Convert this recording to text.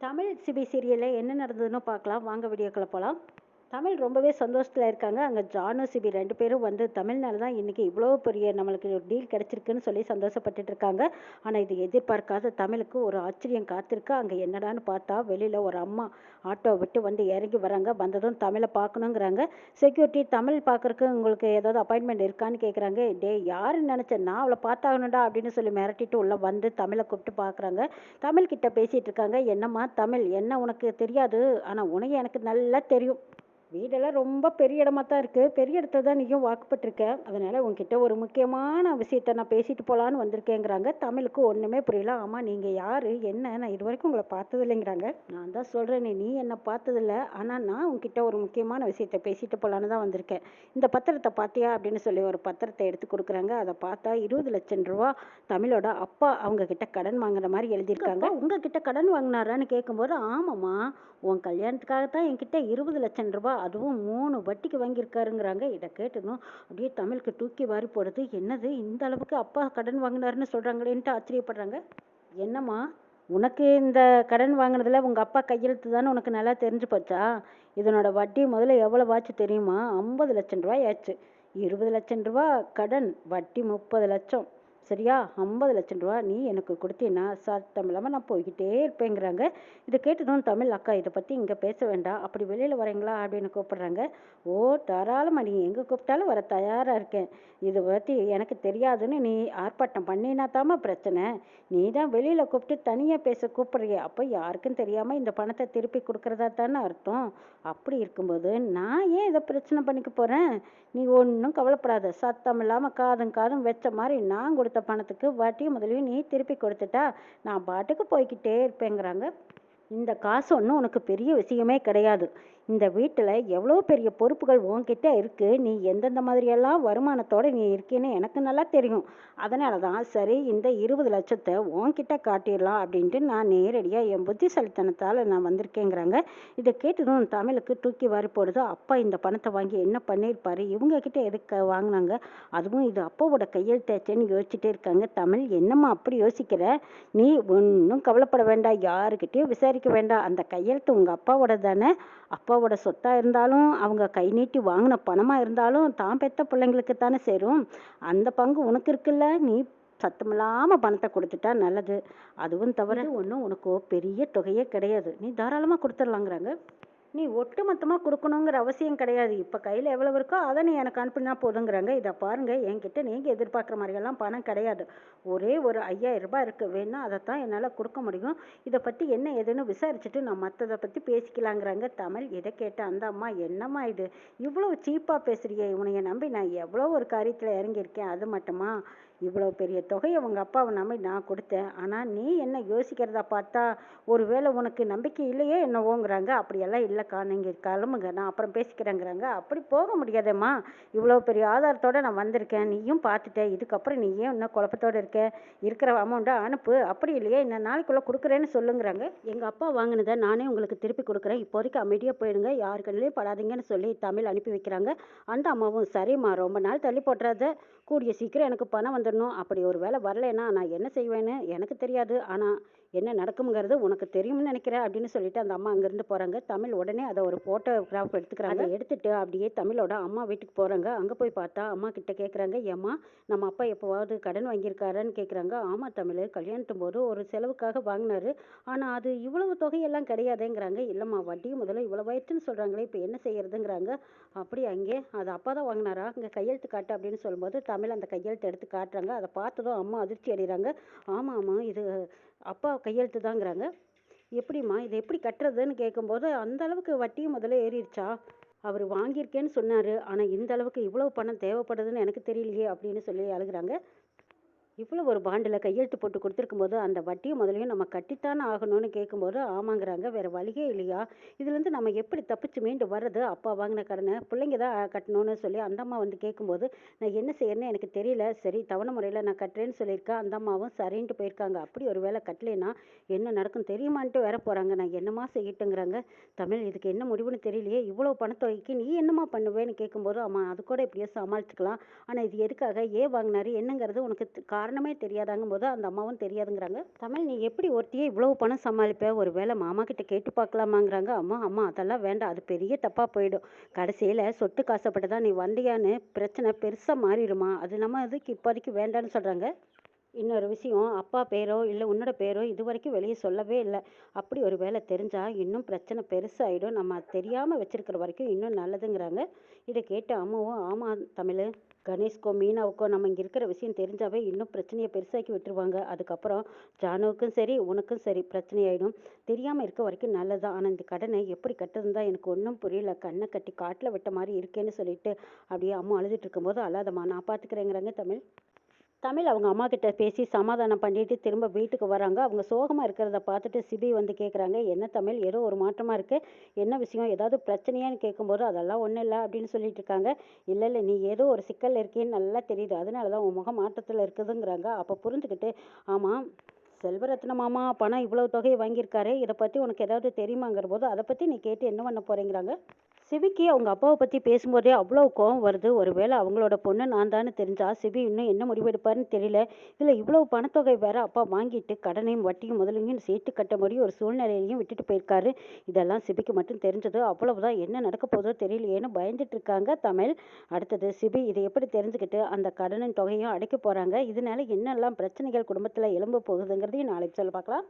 Tamil CP சீரியலில் என்ன நடந்ததுன்னு பார்க்கலாம் வாங்க வீடியோக்குள்ள போகலாம். தமிழ் ரொம்பவே சந்தோஷத்தில் இருக்காங்க. அங்கே ஜானு சிபி 2 பேரும் வந்து தமிழ்னால தான் இன்றைக்கி இவ்வளோ பெரிய நம்மளுக்கு ஒரு டீல் கிடச்சிருக்குன்னு சொல்லி சந்தோஷப்பட்டுட்டு இருக்காங்க. ஆனால் இது எதிர்பார்க்காத தமிழுக்கு ஒரு ஆச்சரியம் காத்திருக்கு. அங்கே என்னடான்னு பார்த்தா வெளியில் ஒரு அம்மா ஆட்டோ விட்டு வந்து இறங்கி வராங்க. வந்ததும் தமிழை பார்க்கணுங்கிறாங்க. செக்யூரிட்டி தமிழ் பார்க்குறக்கு உங்களுக்கு ஏதாவது அப்பாயின்மெண்ட் இருக்கான்னு கேட்குறாங்க. டே யாருன்னு நினச்சேன், நான் அவளை பார்த்தாகணுண்டா அப்படின்னு சொல்லி மிரட்டிட்டு உள்ளே வந்து தமிழை கூப்பிட்டு பார்க்குறாங்க. தமிழ்கிட்ட பேசிகிட்டு இருக்காங்க. என்னம்மா தமிழ், என்ன உனக்கு தெரியாது, ஆனால் உனக்கு எனக்கு நல்லா தெரியும். வீடெல்லாம் ரொம்ப பெரிய இடமா தான் இருக்குது. பெரிய இடத்துல தான் நீயும் வாக்குப்பட்டிருக்க. அதனால் உங்ககிட்ட ஒரு முக்கியமான விஷயத்த நான் பேசிட்டு போகலான்னு வந்திருக்கேங்கிறாங்க. தமிழுக்கு ஒன்றுமே புரியல. ஆமாம், நீங்கள் யார், என்ன, நான் இது வரைக்கும் உங்களை பார்த்தது இல்லைங்கிறாங்க. நான் தான் சொல்கிறேன், நீ என்னை பார்த்ததில்ல, ஆனால் நான் உங்ககிட்ட ஒரு முக்கியமான விஷயத்த பேசிட்டு போகலான்னு தான் வந்திருக்கேன். இந்த பத்திரத்தை பார்த்தியா அப்படின்னு சொல்லி ஒரு பத்திரத்தை எடுத்து கொடுக்குறாங்க. அதை பார்த்தா 20 லட்சம் ரூபா தமிழோட அப்பா அவங்க கிட்ட கடன் வாங்குற மாதிரி எழுதியிருக்காங்க. உங்ககிட்ட கடன் வாங்கினாரான்னு கேட்கும்போது, ஆமாம்மா, உன் கல்யாணத்துக்காகத்தான் என்கிட்ட 20 லட்சம் ரூபா, அதுவும் 3 வட்டிக்கு வாங்கியிருக்காருங்கிறாங்க. இதை கேட்டதும் அப்படியே தமிழுக்கு தூக்கி வாரி போடுது. என்னது, இந்த அளவுக்கு அப்பா கடன் வாங்கினாருன்னு சொல்கிறாங்களேன்ட்டு ஆச்சரியப்படுறாங்க. என்னம்மா, உனக்கு இந்த கடன் வாங்கினதில் உங்கள் அப்பா கையெழுத்து தானே உனக்கு நல்லா தெரிஞ்சு போச்சா? இதனோட வட்டி முதல்ல எவ்வளோ ஆச்சு தெரியுமா? 50 லட்சம் ரூபாய் ஆச்சு. 20 லட்சம் ரூபா கடன், வட்டி 30 லட்சம். சரியா? 50 லட்சம் ரூபா நீ எனக்கு கொடுத்தீன்னா சத்தம் இல்லாமல் நான் போய்கிட்டே இருப்பேங்கிறாங்க. இதை கேட்டதும் தமிழ், அக்கா இதை பற்றி இங்கே பேச வேண்டாம், அப்படி வெளியில் வரீங்களா அப்படின்னு கூப்பிட்றாங்க. ஓ தாராளமாக, நீ எங்கே கூப்பிட்டாலும் வர தயாராக இருக்கேன். இதை பற்றி எனக்கு தெரியாதுன்னு நீ ஆர்ப்பாட்டம் பண்ணினா தாம்மா பிரச்சனை. நீ தான் வெளியில் கூப்பிட்டு தனியாக பேச கூப்பிட்றிய, அப்போ யாருக்கும் தெரியாமல் இந்த பணத்தை திருப்பி கொடுக்குறதா தானே அர்த்தம். அப்படி இருக்கும்போது நான் ஏன் இதை பிரச்சனை பண்ணிக்க போகிறேன்? நீ ஒன்றும் கவலைப்படாத, சத்தம் இல்லாமல் காதும் காதும் வச்ச மாதிரி நான் கொடுத்த பணத்துக்கு வட்டி முதலையும் நீ திருப்பி கொடுத்துட்டா நான் பாட்டுக்கு போய்கிட்டே இருப்பேங்கிறாங்க. இந்த காசு ஒன்றும் உனக்கு பெரிய விஷயமே கிடையாது. இந்த வீட்டில் எவ்வளோ பெரிய பொறுப்புகள் உன்கிட்ட இருக்குது. நீ எந்தெந்த மாதிரியெல்லாம் வருமானத்தோடு நீ இருக்கேன்னு எனக்கு நல்லா தெரியும். அதனால தான் சரி, இந்த 20 லட்சத்தை உன்கிட்ட காட்டிடலாம் அப்படின்ட்டு நான் நேரடியாக என் புத்திசாலித்தனத்தால் நான் வந்திருக்கேங்கிறாங்க. இதை கேட்டதும் தமிழுக்கு தூக்கி வாரி போடுது. அப்பா இந்த பணத்தை வாங்கி என்ன பண்ணியிருப்பாரு, இவங்கக்கிட்ட எதுக்கு வாங்கினாங்க, அதுவும் இது அப்பாவோட கையெழுத்தாச்சேன்னு யோசிச்சுட்டே இருக்காங்க. தமிழ், என்னம்மா அப்படி யோசிக்கிற? நீ ஒன்றும் கவலைப்பட வேண்டாம், யாருக்கிட்டேயும் விசாரிக்க வேண்டாம். அந்த கையெழுத்து உங்கள் அப்பாவோட தானே. அப்பாவோட சொத்தாக இருந்தாலும் அவங்க கை நீட்டி வாங்கின பணமாக இருந்தாலும் தான் பெற்ற பிள்ளைங்களுக்கு தானே சேரும். அந்த பங்கு உனக்கு இருக்குல்ல. நீ சத்தமில்லாமல் பணத்தை கொடுத்துட்டா நல்லது. அதுவும் தவிர ஒன்றும் உனக்கோ பெரிய தொகையே கிடையாது, நீ தாராளமாக கொடுத்துடலாங்கிறாங்க. நீ ஒட்டு மொத்தமாக கொடுக்கணுங்கிற அவசியம் கிடையாது. இப்போ கையில் எவ்வளோ இருக்கோ அதை நீ எனக்கு அனுப்பினா போதுங்கிறாங்க. இதை பாருங்கள், என்கிட்ட நீங்கள் எதிர்பார்க்குற மாதிரியெல்லாம் பணம் கிடையாது. ஒரே ஒரு 5000 ரூபாய் இருக்குது, வேணா அதைத்தான் என்னால் கொடுக்க முடியும். இதை பற்றி என்ன ஏதுன்னு விசாரிச்சுட்டு நான் மற்றதை பற்றி பேசிக்கலாங்கிறாங்க. தமிழ், இதை கேட்ட அந்த அம்மா, என்னம்மா இது, இவ்வளோ சீப்பாக பேசுறியே, உன்னைய நம்பி நான் எவ்வளோ ஒரு காரியத்தில் இறங்கியிருக்கேன், அது மட்டுமா இவ்வளோ பெரிய தொகையை உங்கள் அப்பாவை நம்பி நான் கொடுத்தேன். ஆனால் நீ என்ன யோசிக்கிறதா பார்த்தா ஒருவேளை உனக்கு நம்பிக்கை இல்லையே என்னவோங்கிறாங்க. அப்படியெல்லாம் இல்லைக்கா, நீங்கள் கிளம்புங்க, நான் அப்புறம் பேசிக்கிறேங்கிறாங்க. அப்படி போக முடியாதேம்மா, இவ்வளோ பெரிய ஆதாரத்தோடு நான் வந்திருக்கேன், நீயும் பார்த்துட்டேன். இதுக்கப்புறம் நீ ஏன் இன்னும் குழப்பத்தோடு இருக்க? இருக்கிற அமௌண்ட்டை அனுப்பு, அப்படி இல்லையே இன்னும் நாளைக்குள்ளே கொடுக்குறேன்னு சொல்லுங்கிறாங்க. எங்கள் அப்பா வாங்கினதை நானே உங்களுக்கு திருப்பி கொடுக்குறேன், இப்போதைக்கு அமைதியாக போயிடுங்க, யாரு கண்ணிலையும் படாதீங்கன்னு சொல்லி தமிழ் அனுப்பி வைக்கிறாங்க. அந்த அம்மாவும், சரிம்மா, ரொம்ப நாள் தள்ளி போட்டுறாத, கூடிய சீக்கிரம் எனக்கு பணம் வந்துடணும். அப்படி ஒரு வேளை வரலைன்னா நான் என்ன செய்வேன்னு எனக்கு தெரியாது, ஆனால் என்ன நடக்குங்கிறது உனக்கு தெரியும்னு நினைக்கிறேன் அப்படின்னு சொல்லிட்டு அந்த அம்மா அங்கேருந்து போகிறாங்க. தமிழ் உடனே அதை ஒரு ஃபோட்டோகிராஃப் எடுத்துக்கிறாங்க. அதை எடுத்துட்டு அப்படியே தமிழோட அம்மா வீட்டுக்கு போகிறாங்க. அங்கே போய் பார்த்தா அம்மா கிட்ட கேட்குறாங்க, ஏம்மா நம்ம அப்பா எப்போவாவது கடன் வாங்கியிருக்காரான்னு கேட்குறாங்க. ஆமாம் தமிழ், கல்யாணத்தும் போது ஒரு செலவுக்காக வாங்கினாரு, ஆனால் அது இவ்வளவு தொகையெல்லாம் கிடையாதுங்கிறாங்க. இல்லைம்மா, வட்டியும் முதல்ல இவ்வளவாயிடுச்சுன்னு சொல்கிறாங்களே, இப்போ என்ன செய்யறதுங்கிறாங்க. அப்படி அங்கே அது அப்பா தான் வாங்கினாரா, இங்கே கையெழுத்து காட்டு அப்படின்னு சொல்லும்போது தமிழ் அந்த கையெழுத்து எடுத்து காட்டுறாங்க. அதை பார்த்ததும் அம்மா அதிர்ச்சி அடைகிறாங்க. ஆமாம் ஆமாம், இது அப்பா கையெழுத்து தாங்கிறாங்க. எப்படிம்மா இதை எப்படி கட்டுறதுன்னு கேட்கும்போது, அந்த அளவுக்கு வட்டியும் முதல்ல ஏறிடுச்சா? அவர் வாங்கியிருக்கேன்னு சொன்னார், ஆனால் இந்த அளவுக்கு இவ்வளவு பணம் தேவைப்படுதுன்னு எனக்கு தெரியலையே அப்படின்னு சொல்லி அழுகிறாங்க. இவ்வளோ ஒரு பாண்டில் கையெழுத்து போட்டு கொடுத்துருக்கும்போது அந்த வட்டியும் முதலையும் நம்ம கட்டித்தானே ஆகணும்னு கேட்கும்போது, ஆமாங்கிறாங்க. வேறு வழியே இல்லையா, இதுலேருந்து நம்ம எப்படி தப்பிச்சு மீண்டு வர்றது? அப்பா வாங்கின கடனை பிள்ளைங்க தான் கட்டணும்னு சொல்லி அந்த அம்மா வந்து கேட்கும்போது, நான் என்ன செய்யறேன்னு எனக்கு தெரியல, சரி தவணை முறையில் நான் கட்டுறேன்னு சொல்லியிருக்கேன். அந்த அம்மாவும் சரின்ட்டு போயிருக்காங்க. அப்படி ஒரு வேளை கட்டலைன்னா என்ன நடக்கும் தெரியுமான்ட்டு வேற போகிறாங்க. நான் என்னம்மா செய்யட்டுங்கிறாங்க. தமிழ், இதுக்கு என்ன முடிவுன்னு தெரியலையே, இவ்வளோ பணத்தொகைக்கு நீ என்னம்மா பண்ணுவேன்னு கேட்கும்போது, ஆமாம் அது கூட எப்படியோ சமாளிச்சுக்கலாம், ஆனால் இது எதுக்காக, ஏன் வாங்கினாரு என்னங்கிறது உனக்கு காரணமே தெரியாதாங்கும் போது அந்த அம்மாவும் தெரியாதுங்கிறாங்க. தமிழ், நீ எப்படி ஒருத்தியே இவ்வளவு பணம் சமாளிப்ப? ஒரு வேளை மாமா கிட்ட கேட்டு பார்க்கலாமாங்கிறாங்க. அம்மா அம்மா அதெல்லாம் வேண்டாம், அது பெரிய தப்பா போயிடும். கடைசியில சொத்து காசப்பட்டு தான் நீ வந்தியான்னு பிரச்சனை பெருசா மாறிடுமா, அது நம்ம இதுக்கு இப்போதைக்கு வேண்டான்னு சொல்றாங்க. இன்னொரு விஷயம், அப்பா பேரோ இல்லை உன்னோட பேரோ இது வரைக்கும் வெளியே சொல்லவே இல்லை. அப்படி ஒரு வேளை தெரிஞ்சா இன்னும் பிரச்சனை பெருசாயிடும். நம்ம அது தெரியாமல் வச்சிருக்கிற வரைக்கும் இன்னும் நல்லதுங்கிறாங்க. இதை கேட்டு அம்மாவும், ஆமாம் தமிழ், கணேஷ்க்கோ மீனாவுக்கோ நம்ம இங்கே இருக்கிற விஷயம் தெரிஞ்சாவே இன்னும் பிரச்சனையை பெருசாக்கி விட்டுருவாங்க. அதுக்கப்புறம் ஜானுவுக்கும் சரி உனக்கும் சரி பிரச்சனையாயிடும். தெரியாமல் இருக்க வரைக்கும் நல்லதுதான். ஆனால் இந்த கடனை எப்படி கட்டுறதுன்னு தான் எனக்கு ஒன்றும் புரியல. கண்ணை கட்டி காட்டில் விட்ட மாதிரி இருக்கேன்னு சொல்லிட்டு அப்படியே அம்மா அழுதுட்டு இருக்கும்போது, அழாதம்மா நான் பார்த்துக்கிறேங்கிறாங்க தமிழ். தமிழ் அவங்க அம்மா கிட்ட பேசி சமாதானம் பண்ணிட்டு திரும்ப வீட்டுக்கு வராங்க. அவங்க சோகமாக இருக்கிறத பார்த்துட்டு சிபி வந்து கேட்குறாங்க, என்ன தமிழ், ஏதோ ஒரு மாற்றமாக இருக்கு, என்ன விஷயம், ஏதாவது பிரச்சனையான்னு கேட்கும்போது அதெல்லாம் ஒன்றும் இல்லை அப்படின்னு சொல்லிட்டு இருக்காங்க. இல்லை இல்லை, நீ ஏதோ ஒரு சிக்கல் இருக்கேன்னு நல்லா தெரியுது, அதனால தான் உன் முகம் மாற்றத்தில் இருக்குதுங்கிறாங்க. அப்போ புரிஞ்சுக்கிட்டு, ஆமாம் செல்வரத்ன மாமா பணம் இவ்வளவு தொகையை வாங்கியிருக்காரு, இதை பற்றி உனக்கு ஏதாவது தெரியுமாங்கிற போது அதை பற்றி நீ கேட்டு என்ன பண்ண போறேங்கிறாங்க. சிபிக்கு அவங்க அப்பாவை பற்றி பேசும்போதே அவ்வளோ கோவம் வருது. ஒருவேளை அவங்களோட பொண்ணு நான் தானே தெரிஞ்சா சிபி இன்னும் என்ன முடிவெடுப்பாருன்னு தெரியல. இதில் இவ்வளவு பணத்தொகை வேற அப்பா வாங்கிட்டு கடனையும் வட்டியும் முதலையும் சேர்த்து கட்ட முடியும் ஒரு சூழ்நிலையையும் விட்டுட்டு போயிருக்காரு. இதெல்லாம் சிபிக்கு மட்டும் தெரிஞ்சது. அவ்வளவுதான், என்ன நடக்க போதோ தெரியலையேன்னு பயந்துட்டு இருக்காங்க தமிழ். அடுத்தது சிபி இதை எப்படி தெரிஞ்சுக்கிட்டு அந்த கடனின் தொகையும் அடைக்க போறாங்க. இதனால என்னெல்லாம் பிரச்சனைகள் குடும்பத்தில் எழும்ப போகுதுங்கிறதையும் நாளைக்கு சொல்ல பார்க்கலாம்.